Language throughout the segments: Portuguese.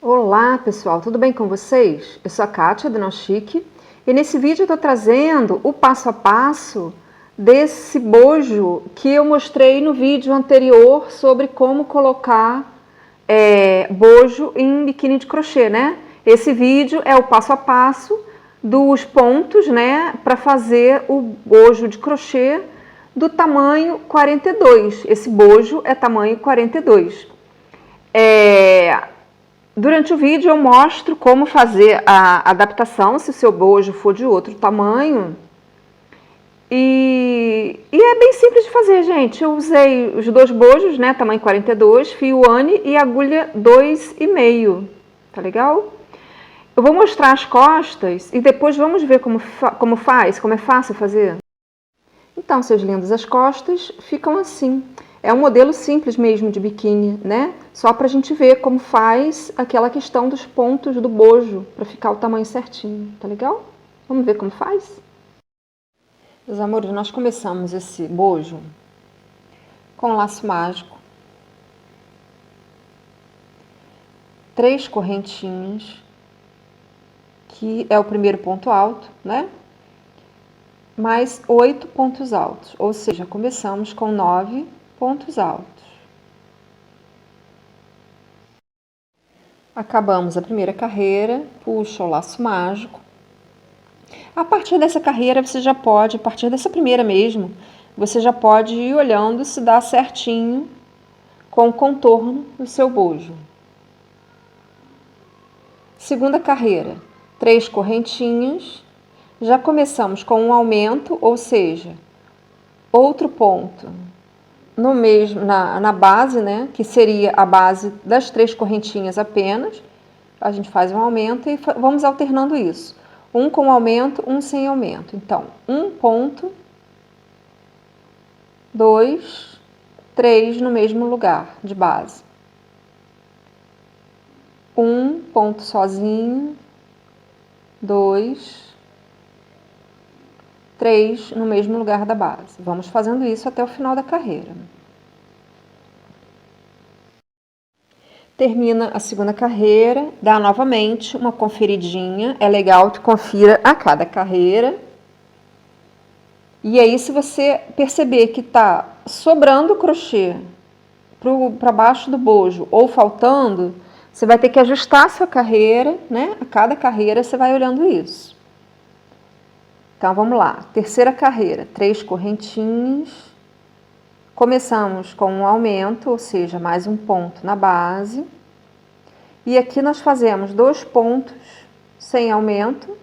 Olá pessoal, tudo bem com vocês? Eu sou a Kátia do Nauchique e nesse vídeo eu estou trazendo o passo a passo desse bojo que eu mostrei no vídeo anterior sobre como colocar bojo em biquíni de crochê, né? Esse vídeo é o passo a passo dos pontos, né, para fazer o bojo de crochê do tamanho 42. Esse bojo é tamanho 42. Durante o vídeo eu mostro como fazer a adaptação, se o seu bojo for de outro tamanho. E é bem simples de fazer, gente. Eu usei os dois bojos, né, tamanho 42, fio Anne e agulha 2,5. Tá legal? Eu vou mostrar as costas e depois vamos ver como é fácil fazer. Então, seus lindos, as costas ficam assim. É um modelo simples mesmo de biquíni, né? Só pra gente ver como faz aquela questão dos pontos do bojo, pra ficar o tamanho certinho, tá legal? Vamos ver como faz? Meus amores, nós começamos esse bojo com laço mágico, 3 correntinhas, que é o primeiro ponto alto, né? Mais 8 pontos altos, ou seja, começamos com 9 pontos altos. Acabamos a primeira carreira, puxa o laço mágico. A partir dessa carreira você já pode, a partir dessa primeira mesmo, você já pode ir olhando se dá certinho com o contorno do seu bojo. Segunda carreira, 3 correntinhas. Já começamos com um aumento, ou seja, outro ponto no mesmo, na base, né, que seria a base das 3 correntinhas apenas. A gente faz um aumento e vamos alternando isso. Um com aumento, um sem aumento. Então, 1 ponto, 2, 3 no mesmo lugar de base. 1 ponto sozinho, 2, 3 no mesmo lugar da base. Vamos fazendo isso até o final da carreira. Termina a segunda carreira, dá novamente uma conferidinha. É legal que confira a cada carreira. E aí, se você perceber que tá sobrando crochê para baixo do bojo ou faltando, você vai ter que ajustar a sua carreira, né? A cada carreira você vai olhando isso. Então, vamos lá. Terceira carreira, 3 correntinhas. Começamos com um aumento, ou seja, mais um ponto na base. E aqui nós fazemos 2 pontos sem aumento.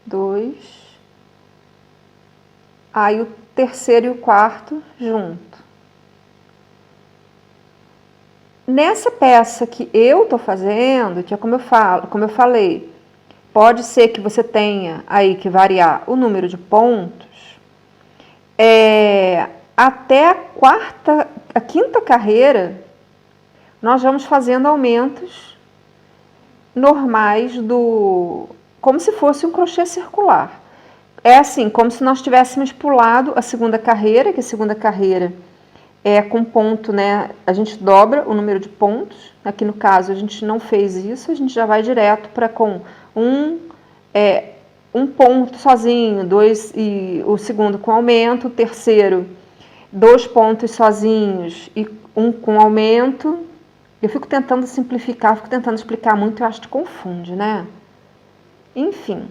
2. Aí o terceiro e o quarto junto. Nessa peça que eu tô fazendo, que é como eu falei, pode ser que você tenha aí que variar o número de pontos. Até a quinta carreira, nós vamos fazendo aumentos normais como se fosse um crochê circular. É assim, como se nós tivéssemos pulado a segunda carreira, que a segunda carreira é com ponto, né? A gente dobra o número de pontos. Aqui no caso a gente não fez isso, a gente já vai direto para com um ponto sozinho, 2 e o segundo com aumento, o terceiro 2 pontos sozinhos e um com aumento. Eu fico tentando simplificar, fico tentando explicar muito, eu acho que confunde, né? Enfim,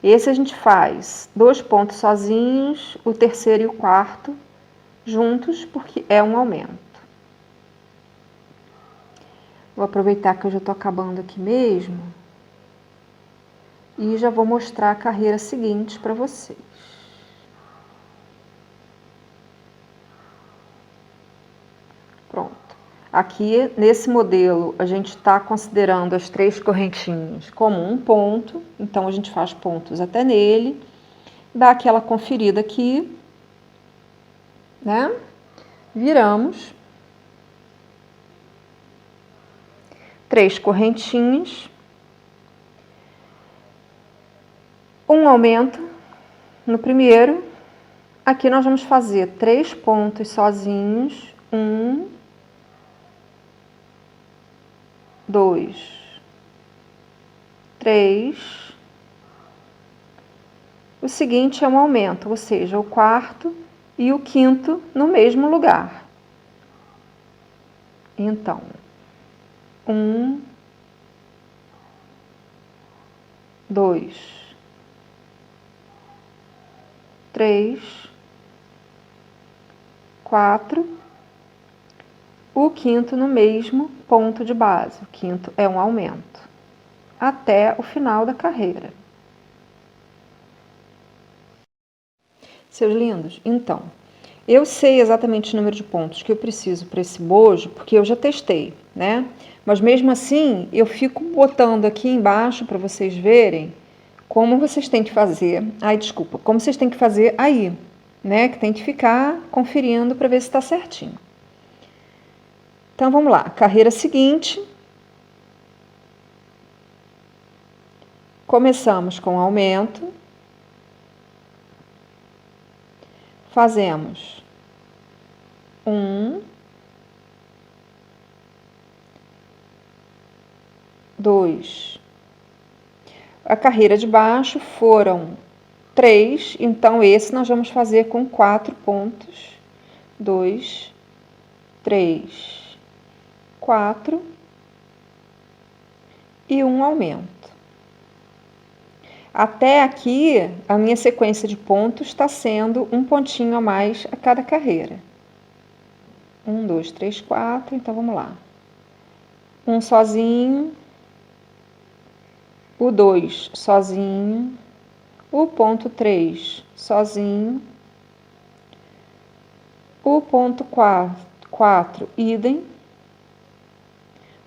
esse a gente faz 2 pontos sozinhos, o terceiro e o quarto juntos, porque é um aumento. Vou aproveitar que eu já estou acabando aqui mesmo e já vou mostrar a carreira seguinte para vocês. Pronto. Aqui, nesse modelo, a gente está considerando as 3 correntinhas como um ponto, então a gente faz pontos até nele, dá aquela conferida aqui, né? Viramos 3 correntinhas, um aumento no primeiro. Aqui nós vamos fazer 3 pontos sozinhos, 1, 2, 3. O seguinte é um aumento, ou seja, o quarto e o quinto no mesmo lugar. Então, 1, 2, 3, 4. O quinto no mesmo ponto de base. O quinto é um aumento. Até o final da carreira. Seus lindos, então, eu sei exatamente o número de pontos que eu preciso para esse bojo, porque eu já testei, né? Mas mesmo assim, eu fico botando aqui embaixo para vocês verem como vocês têm que fazer. Ai, desculpa, como vocês têm que fazer aí, né? Que tem que ficar conferindo para ver se está certinho. Então, vamos lá. Carreira seguinte. Começamos com aumento. Fazemos 1, 2. A carreira de baixo foram 3, então esse nós vamos fazer com 4 pontos. 2, 3, 4 e um aumento. Até aqui, a minha sequência de pontos está sendo um pontinho a mais a cada carreira. 1, 2, 3, 4, então vamos lá. Um sozinho, o 2 sozinho, o ponto 3 sozinho, o ponto 4 idem,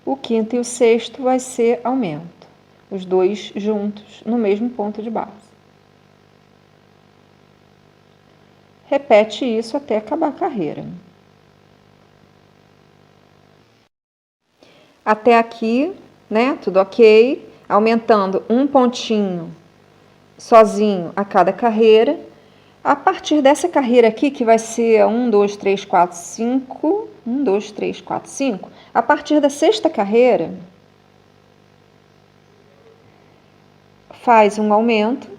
o quinto e o sexto vai ser aumento. Os dois juntos no mesmo ponto de base. Repete isso até acabar a carreira. Até aqui, né? Tudo ok. Aumentando um pontinho sozinho a cada carreira. A partir dessa carreira aqui, que vai ser 1, 2, 3, 4, 5. 1, 2, 3, 4, 5. A partir da sexta carreira, faz um aumento,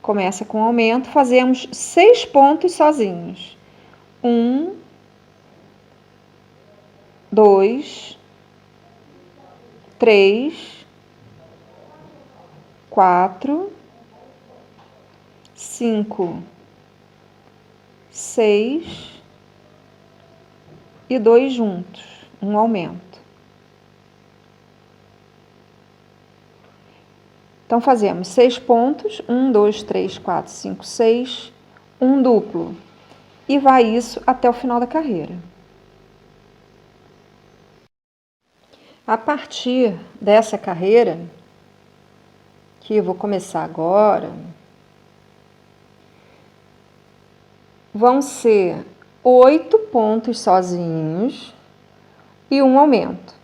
começa com aumento, fazemos 6 pontos sozinhos. 1, 2, 3, 4, 5, 6 e 2 juntos, um aumento. Então, fazemos 6 pontos, 1, 2, 3, 4, 5, 6, um duplo. E vai isso até o final da carreira. A partir dessa carreira, que eu vou começar agora, vão ser 8 pontos sozinhos e um aumento.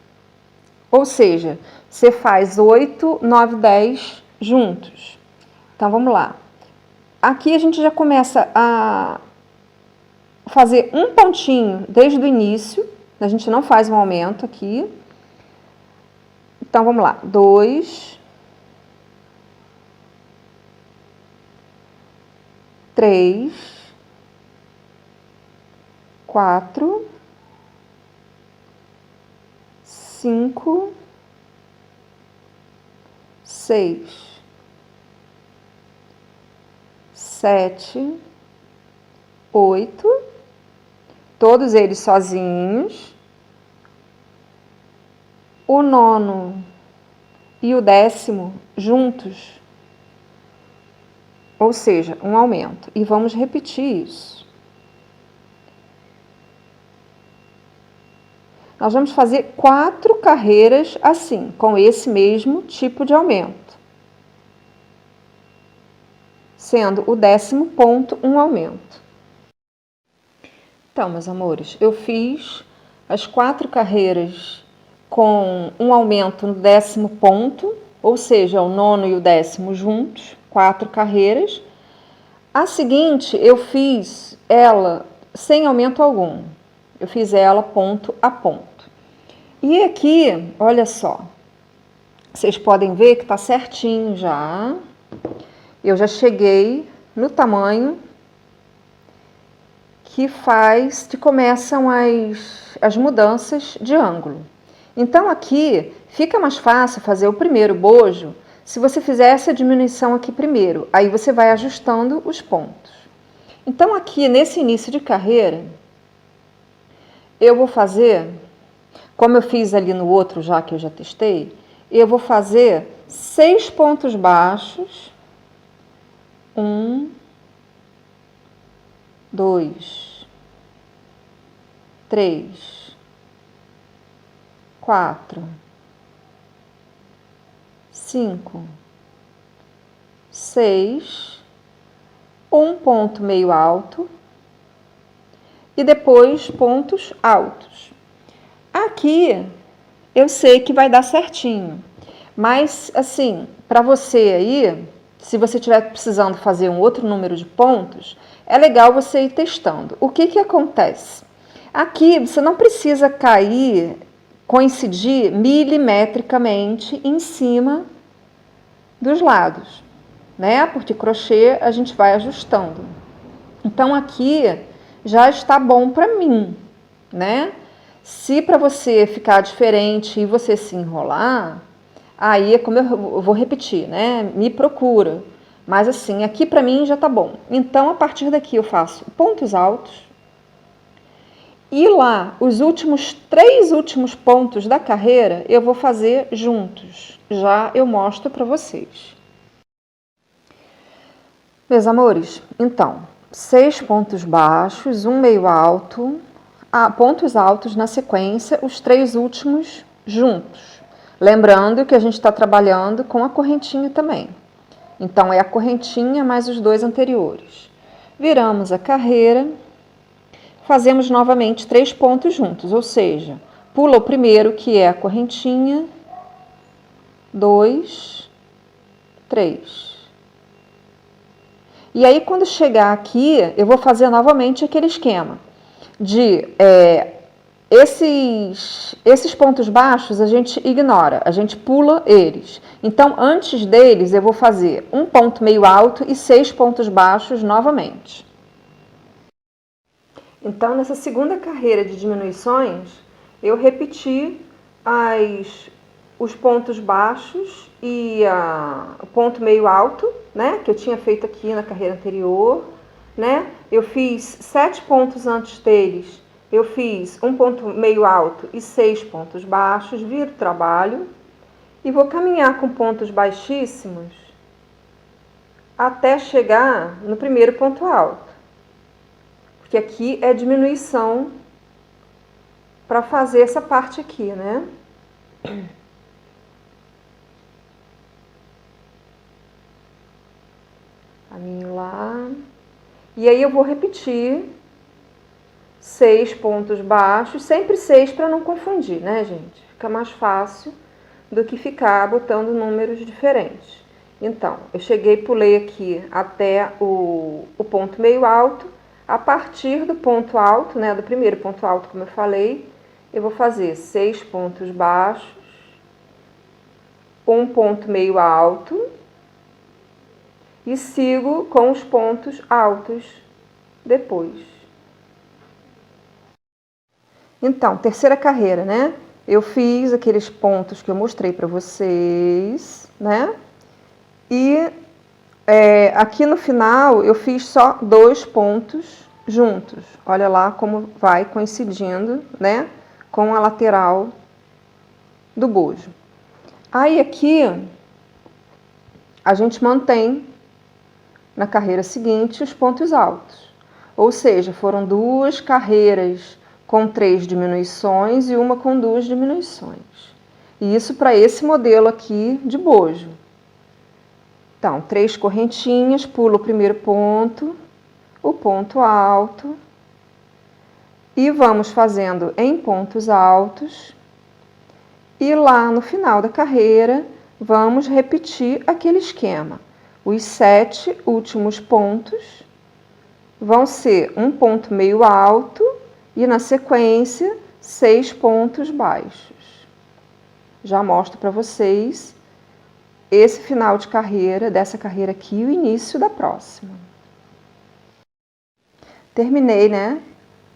Ou seja, você faz 8, 9, 10 juntos. Então, vamos lá. Aqui a gente já começa a fazer um pontinho desde o início. A gente não faz um aumento aqui. Então, vamos lá. 2, 3, 4, 5, 6, 7, 8, todos eles sozinhos. O nono e o 10º juntos, ou seja, um aumento. E vamos repetir isso. Nós vamos fazer 4 carreiras assim, com esse mesmo tipo de aumento. Sendo o 10º ponto um aumento. Então, meus amores, eu fiz as 4 carreiras com um aumento no 10º ponto, ou seja, o nono e o 10º juntos, 4 carreiras. A seguinte, eu fiz ela sem aumento algum. Eu fiz ela ponto a ponto. E aqui, olha só, vocês podem ver que está certinho já. Eu já cheguei no tamanho que começam as mudanças de ângulo. Então aqui fica mais fácil fazer o primeiro bojo se você fizer essa diminuição aqui primeiro. Aí você vai ajustando os pontos. Então aqui nesse início de carreira, eu vou fazer, como eu fiz ali no outro já que eu já testei, eu vou fazer 6 pontos baixos. 1, 2, 3, 4, 5, 6, um ponto meio alto e depois pontos altos. Aqui eu sei que vai dar certinho, mas assim, para você aí, se você estiver precisando fazer um outro número de pontos, é legal você ir testando. O que acontece? Aqui você não precisa coincidir milimetricamente em cima dos lados, né? Porque crochê a gente vai ajustando. Então aqui já está bom para mim, né? Se para você ficar diferente e você se enrolar, aí é como eu vou repetir, né? Me procura. Mas assim, aqui para mim já tá bom. Então, a partir daqui eu faço pontos altos. E lá, os 3 últimos pontos da carreira, eu vou fazer juntos. Já eu mostro para vocês. Meus amores, então, 6 pontos baixos, um meio alto, pontos altos na sequência, os 3 últimos juntos. Lembrando que a gente está trabalhando com a correntinha também. Então, é a correntinha mais os 2 anteriores. Viramos a carreira, fazemos novamente 3 pontos juntos, ou seja, pula o primeiro, que é a correntinha, 2, 3. E aí, quando chegar aqui, eu vou fazer novamente aquele esquema de esses pontos baixos a gente ignora, a gente pula eles. Então, antes deles, eu vou fazer um ponto meio alto e 6 pontos baixos novamente. Então, nessa segunda carreira de diminuições, eu repeti os pontos baixos e o ponto meio alto, né, que eu tinha feito aqui na carreira anterior, né? Eu fiz 7 pontos antes deles. Eu fiz um ponto meio alto e 6 pontos baixos, viro o trabalho e vou caminhar com pontos baixíssimos até chegar no primeiro ponto alto. Porque aqui é diminuição para fazer essa parte aqui, né? Caminho lá. E aí eu vou repetir 6 pontos baixos, sempre 6 para não confundir, né, gente? Fica mais fácil do que ficar botando números diferentes. Então, eu cheguei, pulei aqui até o ponto meio alto. A partir do ponto alto, né, do primeiro ponto alto, como eu falei, eu vou fazer 6 pontos baixos, um ponto meio alto e sigo com os pontos altos depois. Então, terceira carreira, né? Eu fiz aqueles pontos que eu mostrei para vocês, né? E aqui no final eu fiz só 2 pontos juntos. Olha lá como vai coincidindo, né? Com a lateral do bojo. Aí aqui a gente mantém na carreira seguinte os pontos altos. Ou seja, foram 2 carreiras com 3 diminuições e uma com 2 diminuições. E isso para esse modelo aqui de bojo. Então, 3 correntinhas, pulo o primeiro ponto, o ponto alto, e vamos fazendo em pontos altos, e lá no final da carreira, vamos repetir aquele esquema. Os 7 últimos pontos vão ser um ponto meio alto, e na sequência, 6 pontos baixos. já mostro para vocês esse final de carreira, dessa carreira aqui, e o início da próxima. Terminei, né,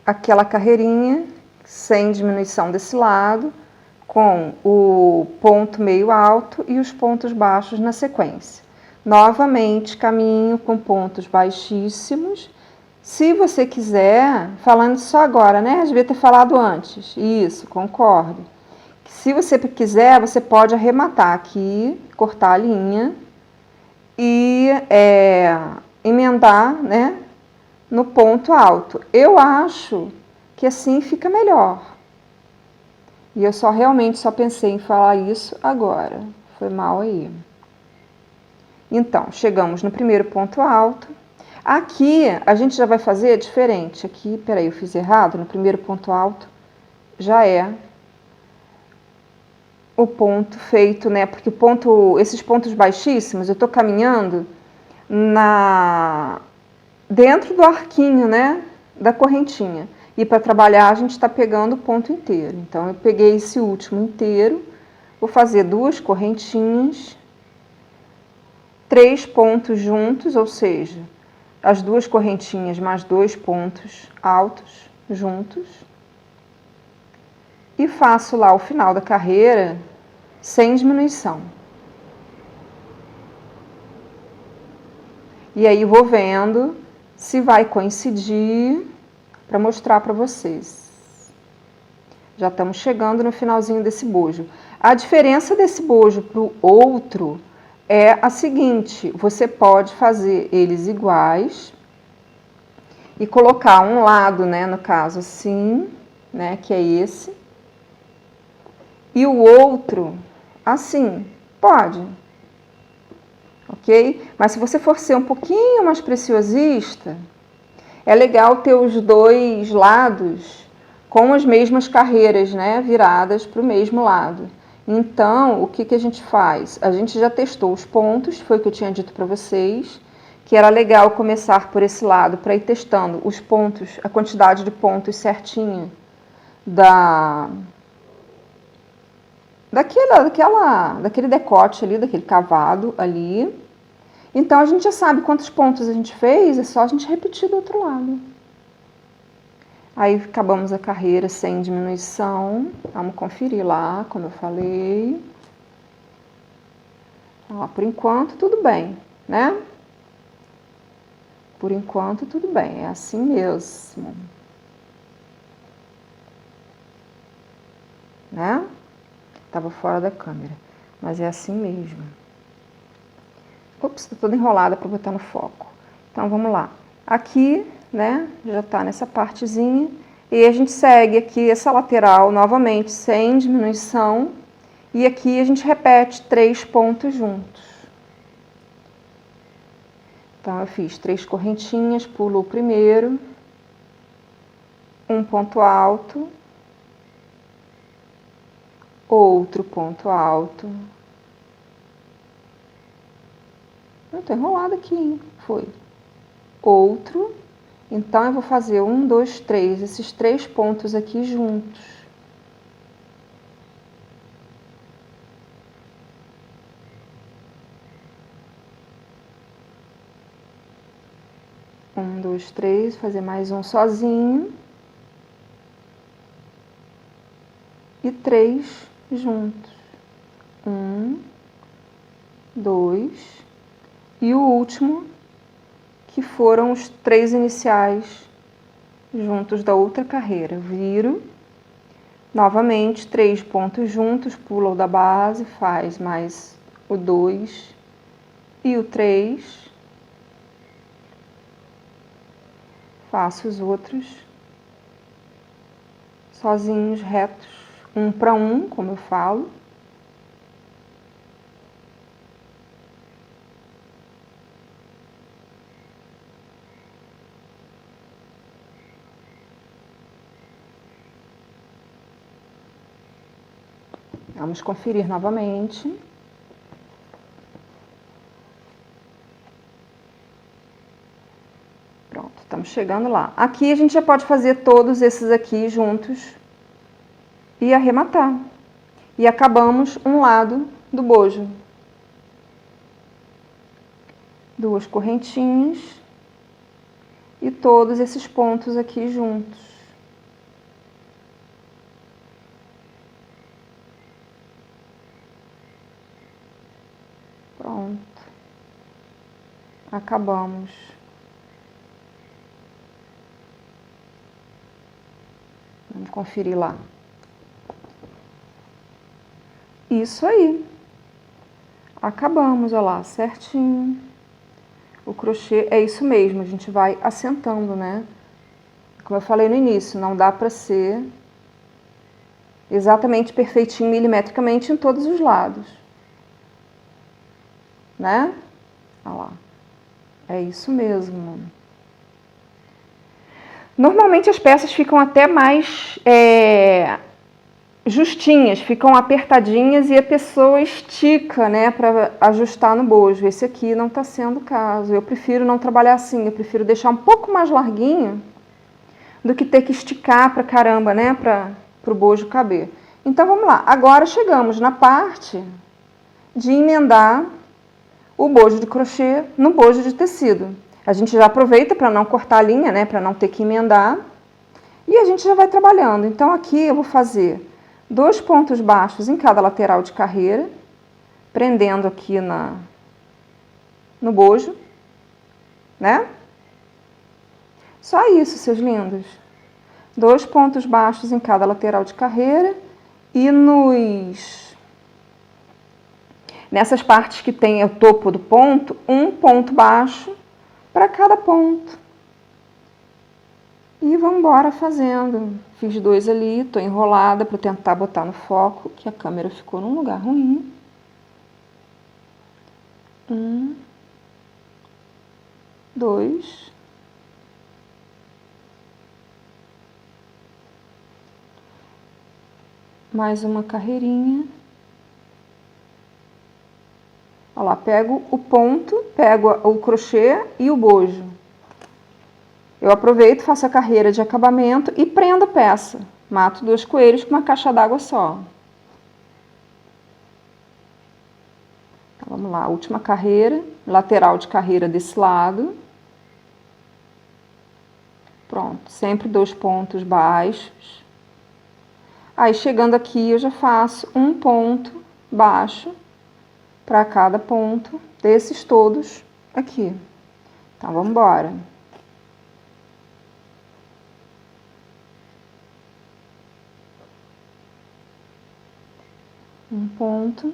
aquela carreirinha sem diminuição desse lado, com o ponto meio alto e os pontos baixos na sequência. Novamente, caminho com pontos baixíssimos. Se você quiser, falando só agora, né? Eu devia ter falado antes. Isso, concordo. Se você quiser, você pode arrematar aqui, cortar a linha e emendar, né, no ponto alto. Eu acho que assim fica melhor. E eu realmente só pensei em falar isso agora. Foi mal aí. Então, chegamos no primeiro ponto alto. Aqui, a gente já vai fazer diferente. Aqui, peraí, eu fiz errado. No primeiro ponto alto, já é o ponto feito, né? Porque esses pontos baixíssimos, eu tô caminhando dentro do arquinho, né? Da correntinha. E para trabalhar, a gente está pegando o ponto inteiro. Então, eu peguei esse último inteiro, vou fazer 2 correntinhas, 3 pontos juntos, ou seja, as 2 correntinhas mais 2 pontos altos juntos. E faço lá o final da carreira sem diminuição. E aí vou vendo se vai coincidir para mostrar para vocês. Já estamos chegando no finalzinho desse bojo. A diferença desse bojo para o outro é a seguinte: você pode fazer eles iguais e colocar um lado, né, no caso assim, né, que é esse, e o outro assim, pode, ok? Mas se você for ser um pouquinho mais preciosista, é legal ter os 2 lados com as mesmas carreiras, né, viradas para o mesmo lado. Então, o que a gente faz? A gente já testou os pontos, foi o que eu tinha dito para vocês, que era legal começar por esse lado para ir testando os pontos, a quantidade de pontos certinha daquele decote ali, daquele cavado ali. Então, a gente já sabe quantos pontos a gente fez, é só a gente repetir do outro lado. Aí, acabamos a carreira sem diminuição. Vamos conferir lá, como eu falei. Ó, por enquanto, tudo bem, né? Por enquanto, tudo bem. É assim mesmo. Né? Tava fora da câmera. Mas é assim mesmo. Ops, tô toda enrolada para botar no foco. Então, vamos lá. Aqui, né, já tá nessa partezinha. E a gente segue aqui essa lateral novamente, sem diminuição. E aqui a gente repete 3 pontos juntos. Então, eu fiz 3 correntinhas, pulo o primeiro. Um ponto alto. Outro ponto alto. Eu tô enrolada aqui, hein? Foi. Outro. Então, eu vou fazer 1, 2, 3, esses 3 pontos aqui juntos. Um, 2, 3, fazer mais um sozinho. E 3 juntos. 1, 2... E o último, que foram os 3 iniciais juntos da outra carreira. Viro, novamente, 3 pontos juntos, pula o da base, faz mais o 2 e o 3. Faço os outros sozinhos, retos, 1 para 1, como eu falo. Vamos conferir novamente. Pronto, estamos chegando lá. Aqui a gente já pode fazer todos esses aqui juntos e arrematar. E acabamos um lado do bojo. 2 correntinhas e todos esses pontos aqui juntos. Pronto. Acabamos. Vamos conferir lá. Isso aí. Acabamos, olha lá, certinho. O crochê é isso mesmo, a gente vai assentando, né? Como eu falei no início, não dá pra ser exatamente perfeitinho milimetricamente em todos os lados. Né? Olha lá. É isso mesmo. Normalmente as peças ficam até mais justinhas, ficam apertadinhas e a pessoa estica, né, para ajustar no bojo. Esse aqui não está sendo o caso. Eu prefiro não trabalhar assim, eu prefiro deixar um pouco mais larguinho do que ter que esticar pra caramba, né, para o bojo caber. Então vamos lá. Agora chegamos na parte de emendar o bojo de crochê no bojo de tecido. A gente já aproveita para não cortar a linha, né, para não ter que emendar. E a gente já vai trabalhando. Então aqui eu vou fazer 2 pontos baixos em cada lateral de carreira, prendendo aqui no bojo, né? Só isso, seus lindos. 2 pontos baixos em cada lateral de carreira e nessas partes que tem o topo do ponto, 1 ponto baixo para cada ponto. E vamos embora fazendo. Fiz 2 ali, tô enrolada para tentar botar no foco, que a câmera ficou num lugar ruim. 1, 2. Mais uma carreirinha. Olha lá, pego o ponto, pego o crochê e o bojo. Eu aproveito, faço a carreira de acabamento e prendo a peça. Mato 2 coelhos com uma caixa d'água só. Então, vamos lá, última carreira, lateral de carreira desse lado. Pronto, sempre 2 pontos baixos. Aí, chegando aqui, eu já faço 1 ponto baixo para cada ponto desses todos aqui. Então, vamos embora. Um ponto.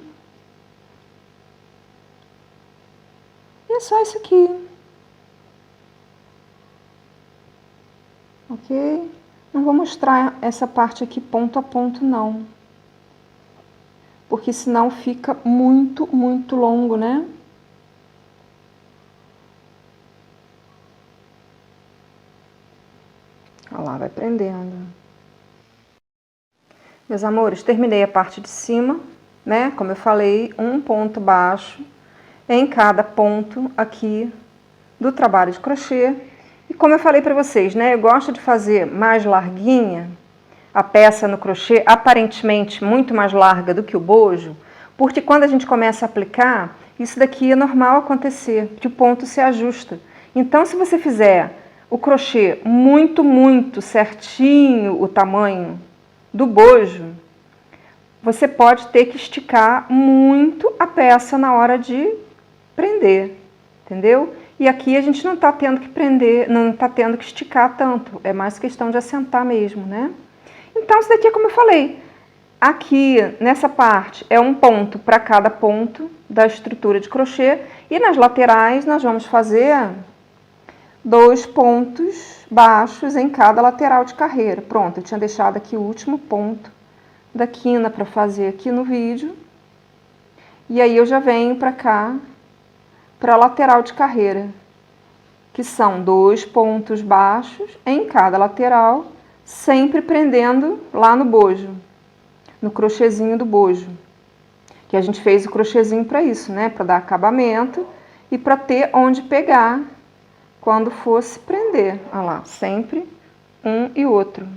E é só isso aqui. Ok? Não vou mostrar essa parte aqui ponto a ponto, não. Porque senão fica muito, muito longo, né? Olha lá, vai prendendo. Meus amores, terminei a parte de cima, né? Como eu falei, 1 ponto baixo em cada ponto aqui do trabalho de crochê. E como eu falei para vocês, né? Eu gosto de fazer mais larguinha a peça no crochê, aparentemente muito mais larga do que o bojo, porque quando a gente começa a aplicar, isso daqui é normal acontecer, que o ponto se ajusta. Então, se você fizer o crochê muito, muito certinho, o tamanho do bojo, você pode ter que esticar muito a peça na hora de prender, entendeu? E aqui a gente não está tendo que prender, não está tendo que esticar tanto, é mais questão de assentar mesmo, né? Então, isso daqui é como eu falei, aqui nessa parte é 1 ponto para cada ponto da estrutura de crochê e nas laterais nós vamos fazer 2 pontos baixos em cada lateral de carreira. Pronto, eu tinha deixado aqui o último ponto da quina para fazer aqui no vídeo. E aí eu já venho para cá, para a lateral de carreira, que são 2 pontos baixos em cada lateral, sempre prendendo lá no bojo, no crochêzinho do bojo. Que a gente fez o crochêzinho para isso, né? Para dar acabamento e para ter onde pegar quando fosse prender. Olha lá, sempre um e outro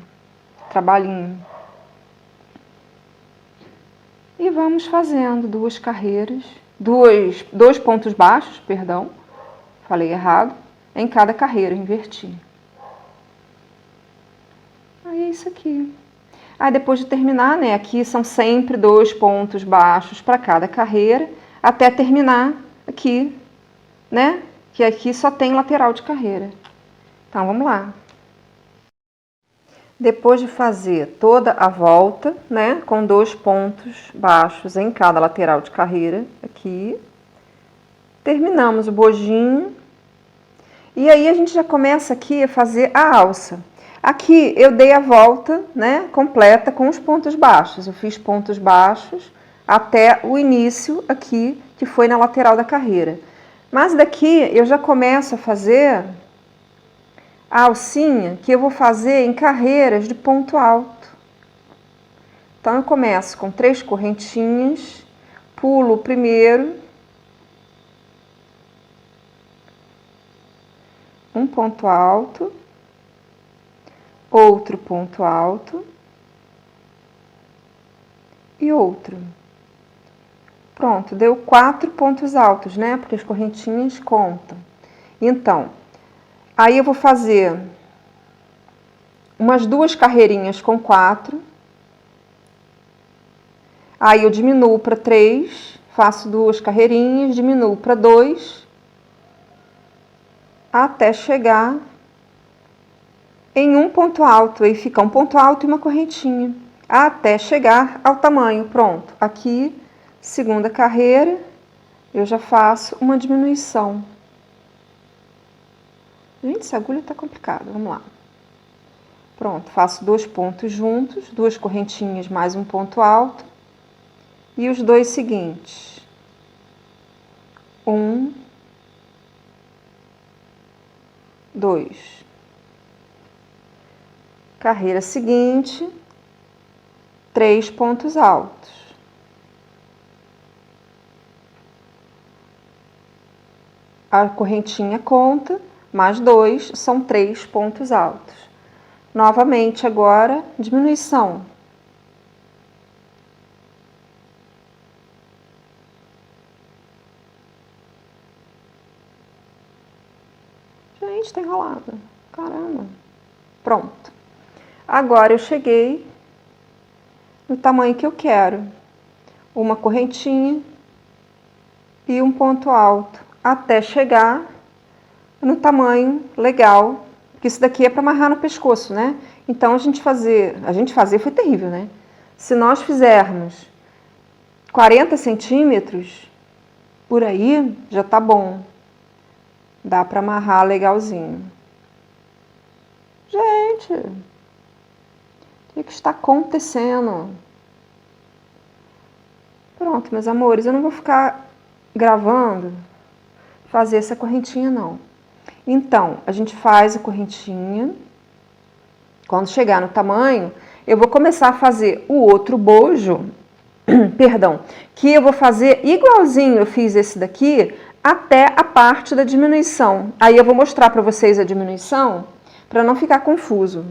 trabalhinho. E vamos fazendo duas carreiras, dois pontos baixos, perdão, falei errado, em cada carreira, inverti. Aí é isso aqui. Aí depois de terminar, né, aqui são sempre 2 pontos baixos para cada carreira, até terminar aqui, né, que aqui só tem lateral de carreira. Então, vamos lá. Depois de fazer toda a volta, né, com 2 pontos baixos em cada lateral de carreira, aqui, terminamos o bojinho, e aí a gente já começa aqui a fazer a alça. Aqui eu dei a volta, né, completa com os pontos baixos, eu fiz pontos baixos até o início aqui, que foi na lateral da carreira. Mas daqui eu já começo a fazer a alcinha que eu vou fazer em carreiras de ponto alto. Então, eu começo com 3 correntinhas, pulo o primeiro, um ponto alto, outro ponto alto e outro. Pronto, deu 4 pontos altos, né? Porque as correntinhas contam. Então, aí eu vou fazer umas 2 carreirinhas com 4. Aí eu diminuo para 3, faço 2 carreirinhas, diminuo para 2, até chegar em um ponto alto. Aí fica um ponto alto e uma correntinha, até chegar ao tamanho. Pronto, aqui, segunda carreira, eu já faço uma diminuição. Gente, essa agulha está complicada, vamos lá. Pronto, faço 2 pontos juntos, 2 correntinhas mais um ponto alto. E os 2 seguintes. 1, 2. Carreira seguinte, 3 pontos altos. A correntinha conta, mais 2, são 3 pontos altos. Novamente agora, diminuição. Gente, tá enrolada. Caramba. Pronto. Agora eu cheguei no tamanho que eu quero. Uma correntinha e um ponto alto, até chegar no tamanho legal, porque isso daqui é para amarrar no pescoço, né? Então a gente fazer foi terrível, né? Se nós fizermos 40 centímetros, por aí, já tá bom. Dá para amarrar legalzinho. Gente, o que está acontecendo? Pronto, meus amores, eu não vou ficar gravando, fazer essa correntinha não. Então, a gente faz a correntinha. Quando chegar no tamanho, eu vou começar a fazer o outro bojo, perdão, que eu vou fazer igualzinho eu fiz esse daqui, até a parte da diminuição. Aí eu vou mostrar para vocês a diminuição, para não ficar confuso.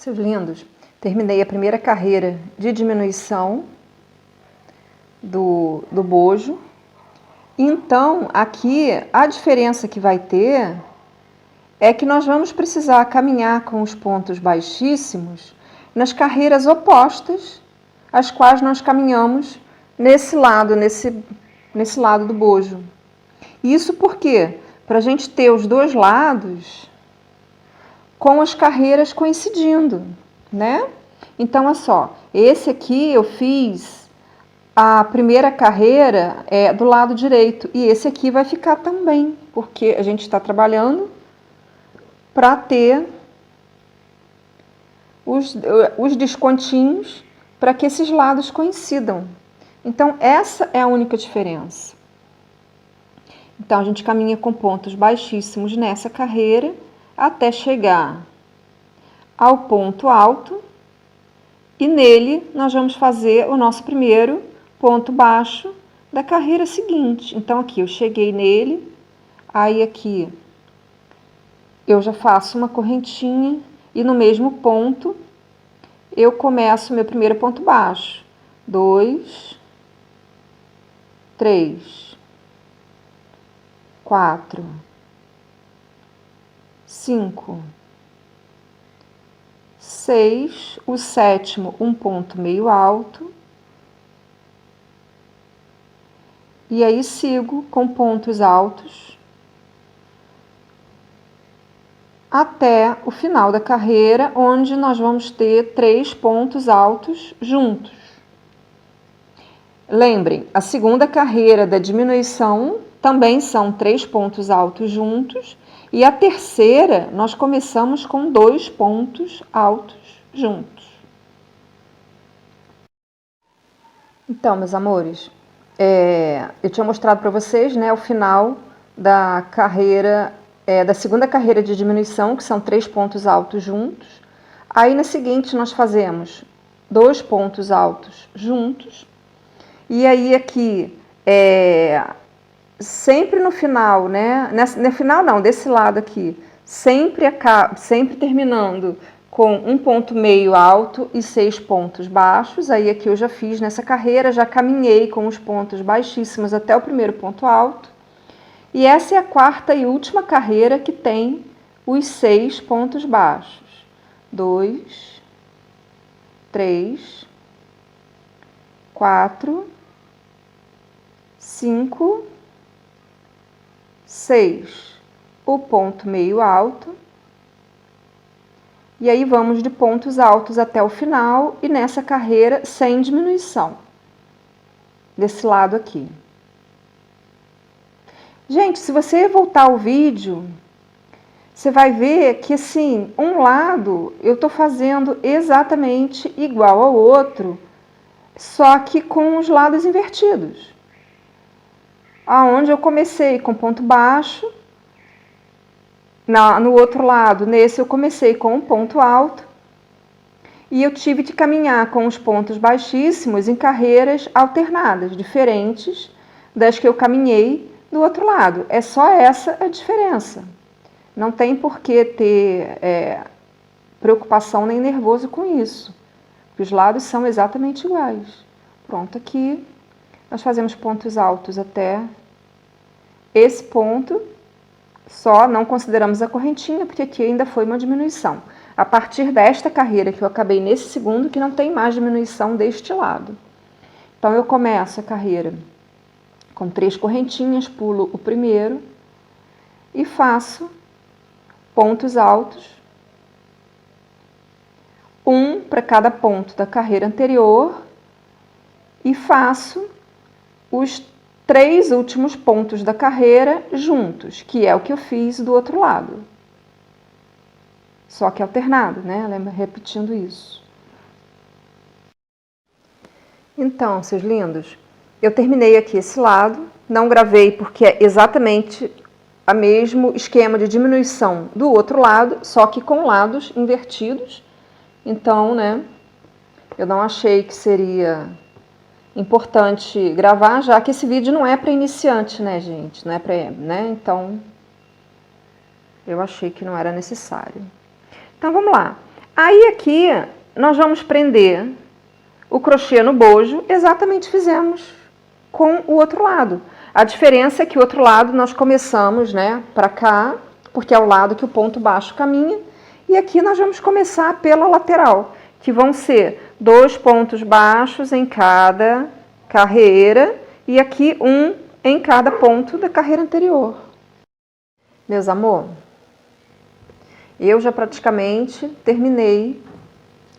Seus lindos, terminei a primeira carreira de diminuição do bojo. Então, aqui, a diferença que vai ter é que nós vamos precisar caminhar com os pontos baixíssimos nas carreiras opostas às quais nós caminhamos nesse lado do bojo. Isso por quê? Para a gente ter os dois lados com as carreiras coincidindo, né? Então, olha só, esse aqui eu fiz a primeira carreira do lado direito e esse aqui vai ficar também, porque a gente está trabalhando para ter os descontinhos para que esses lados coincidam. Então, essa é a única diferença. Então, a gente caminha com pontos baixíssimos nessa carreira até chegar ao ponto alto e nele nós vamos fazer o nosso primeiro ponto baixo da carreira seguinte. Então, aqui eu cheguei nele, aí aqui eu já faço uma correntinha e no mesmo ponto eu começo meu primeiro ponto baixo. 2, 3, 4, 5, 6, o sétimo um ponto meio alto, e aí sigo com pontos altos até o final da carreira, onde nós vamos ter 3 pontos altos juntos. Lembrem, a segunda carreira da diminuição também são 3 pontos altos juntos, e a terceira nós começamos com 2 pontos altos juntos. Então, meus amores, eu tinha mostrado para vocês, né, o final da carreira, da segunda carreira de diminuição, que são 3 pontos altos juntos. Aí na seguinte nós fazemos 2 pontos altos juntos, e aí aqui, sempre no final, né, no final não, desse lado aqui, sempre terminando com um ponto meio alto e 6 pontos baixos. Aí aqui eu já fiz nessa carreira, já caminhei com os pontos baixíssimos até o primeiro ponto alto. E essa é a quarta e última carreira que tem os 6 pontos baixos. 2, 3, 4, 5, 6. O ponto meio alto. E aí vamos de pontos altos até o final e nessa carreira sem diminuição. Desse lado aqui. Gente, se você voltar ao vídeo, você vai ver que assim, um lado eu estou fazendo exatamente igual ao outro, só que com os lados invertidos. Aonde eu comecei com ponto baixo, no outro lado, nesse eu comecei com um ponto alto, e eu tive de caminhar com os pontos baixíssimos em carreiras alternadas, diferentes das que eu caminhei do outro lado. É só essa a diferença. Não tem por que ter preocupação nem nervoso com isso. Os lados são exatamente iguais. Pronto, aqui nós fazemos pontos altos até esse ponto. Só não consideramos a correntinha, porque aqui ainda foi uma diminuição. A partir desta carreira que eu acabei nesse segundo, que não tem mais diminuição deste lado. Então, eu começo a carreira com 3 correntinhas, pulo o primeiro e faço pontos altos, um para cada ponto da carreira anterior, e faço os 3 últimos pontos da carreira juntos, que é o que eu fiz do outro lado. Só que alternado, né? Lembra? Repetindo isso. Então, seus lindos, eu terminei aqui esse lado, não gravei porque é exatamente o mesmo esquema de diminuição do outro lado, só que com lados invertidos. Então, né, eu não achei que seria importante gravar, já que esse vídeo não é para iniciante, né, gente? Não é para, né? Então, eu achei que não era necessário. Então, vamos lá. Aí aqui nós vamos prender o crochê no bojo, exatamente fizemos com o outro lado. A diferença é que o outro lado nós começamos, né, para cá, porque é o lado que o ponto baixo caminha, e aqui nós vamos começar pela lateral, que vão ser 2 pontos baixos em cada carreira, e aqui um em cada ponto da carreira anterior. Meus amor, eu já praticamente terminei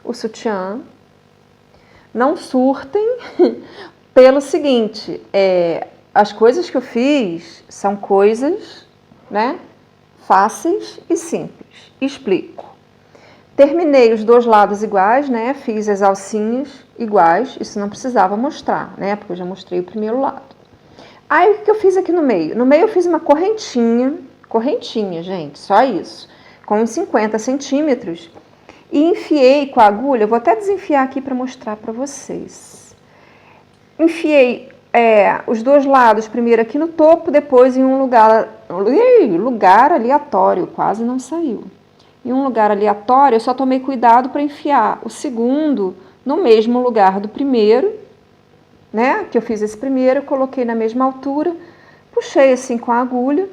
o sutiã. Não surtem pelo seguinte, as coisas que eu fiz são coisas, né, fáceis e simples. Explico. Terminei os 2 lados iguais, né, fiz as alcinhas iguais, isso não precisava mostrar, né, porque eu já mostrei o primeiro lado. Aí o que eu fiz aqui no meio? No meio eu fiz uma correntinha, gente, só isso, com uns 50 centímetros, e enfiei com a agulha, eu vou até desenfiar aqui para mostrar para vocês. Enfiei os 2 lados, primeiro aqui no topo, depois em um lugar aleatório, quase não saiu. Em um lugar aleatório, eu só tomei cuidado para enfiar o segundo no mesmo lugar do primeiro, né? Que eu fiz esse primeiro, eu coloquei na mesma altura, puxei assim com a agulha.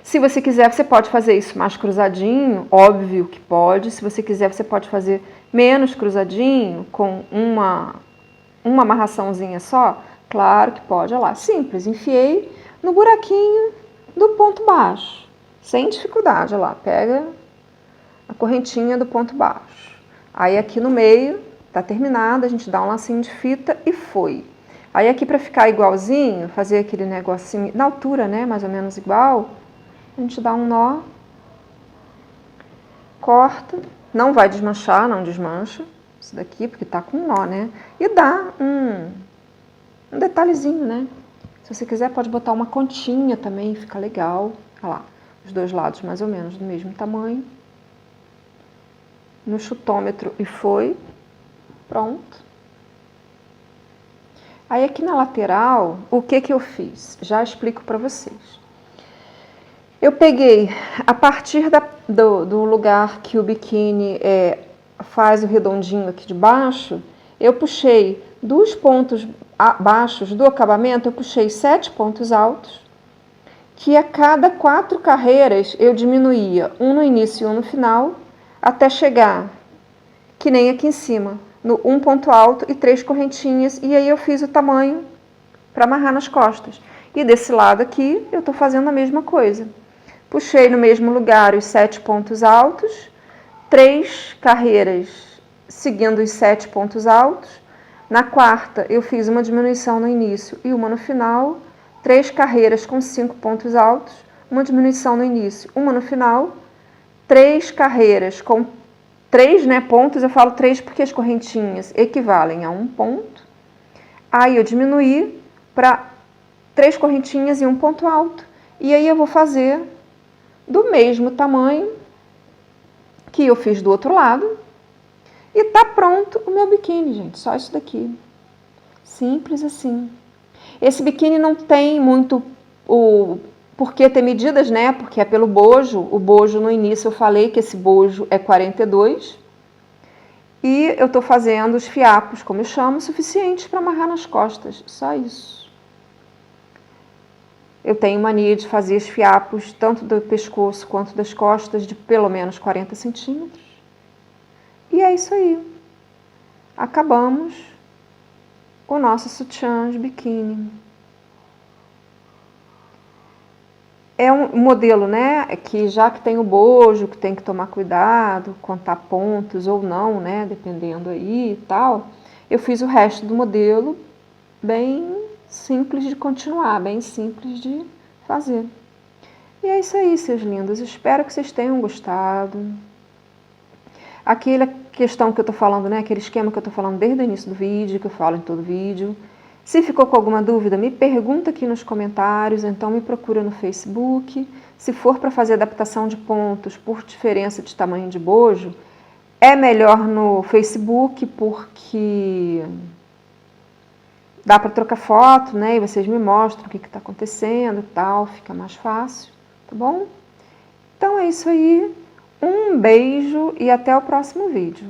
Se você quiser, você pode fazer isso mais cruzadinho, óbvio que pode. Se você quiser, você pode fazer menos cruzadinho, com uma amarraçãozinha só. Claro que pode, olha lá, simples. Enfiei no buraquinho do ponto baixo, sem dificuldade, olha lá. Pega a correntinha do ponto baixo. Aí aqui no meio, tá terminado, a gente dá um lacinho de fita e foi. Aí aqui para ficar igualzinho, fazer aquele negocinho, na altura, né, mais ou menos igual, a gente dá um nó, corta, não vai desmanchar, não desmancha, isso daqui, porque tá com um nó, né? E dá um detalhezinho, né? Se você quiser, pode botar uma continha também, fica legal. Olha lá, os 2 lados mais ou menos do mesmo tamanho. No chutômetro e foi. Pronto. Aí aqui na lateral, o que eu fiz? Já explico para vocês. Eu peguei, a partir do lugar que o biquíni faz o redondinho aqui de baixo, eu puxei dos pontos baixos do acabamento, eu puxei 7 pontos altos, que a cada 4 carreiras eu diminuía um no início e um no final, até chegar, que nem aqui em cima, no 1 ponto alto e 3 correntinhas, e aí eu fiz o tamanho para amarrar nas costas. E desse lado aqui, eu estou fazendo a mesma coisa. Puxei no mesmo lugar os 7 pontos altos, 3 carreiras seguindo os 7 pontos altos. Na quarta, eu fiz uma diminuição no início e uma no final. 3 carreiras com 5 pontos altos, uma diminuição no início, uma no final. 3 carreiras com 3 pontos, eu falo 3 porque as correntinhas equivalem a 1 ponto. Aí eu diminuí para 3 correntinhas e 1 ponto alto. E aí eu vou fazer do mesmo tamanho que eu fiz do outro lado. E tá pronto o meu biquíni, gente. Só isso daqui. Simples assim. Esse biquíni não tem muito por que ter medidas, né? Porque é pelo bojo. O bojo no início eu falei que esse bojo é 42. E eu tô fazendo os fiapos, como eu chamo, suficientes para amarrar nas costas. Só isso. Eu tenho mania de fazer os fiapos, tanto do pescoço quanto das costas, de pelo menos 40 centímetros. E é isso aí. Acabamos o nosso sutiã de biquíni. É um modelo, né, que já que tem o bojo, que tem que tomar cuidado, contar pontos ou não, né, dependendo aí e tal, eu fiz o resto do modelo bem simples de continuar, bem simples de fazer. E é isso aí, seus lindos. Espero que vocês tenham gostado. Aquela questão que eu tô falando, né? Aquele esquema que eu tô falando desde o início do vídeo, que eu falo em todo vídeo. Se ficou com alguma dúvida, me pergunta aqui nos comentários, então me procura no Facebook. Se for para fazer adaptação de pontos por diferença de tamanho de bojo, é melhor no Facebook, porque dá para trocar foto, né? E vocês me mostram o que está acontecendo e tal, fica mais fácil, tá bom? Então é isso aí. Um beijo e até o próximo vídeo.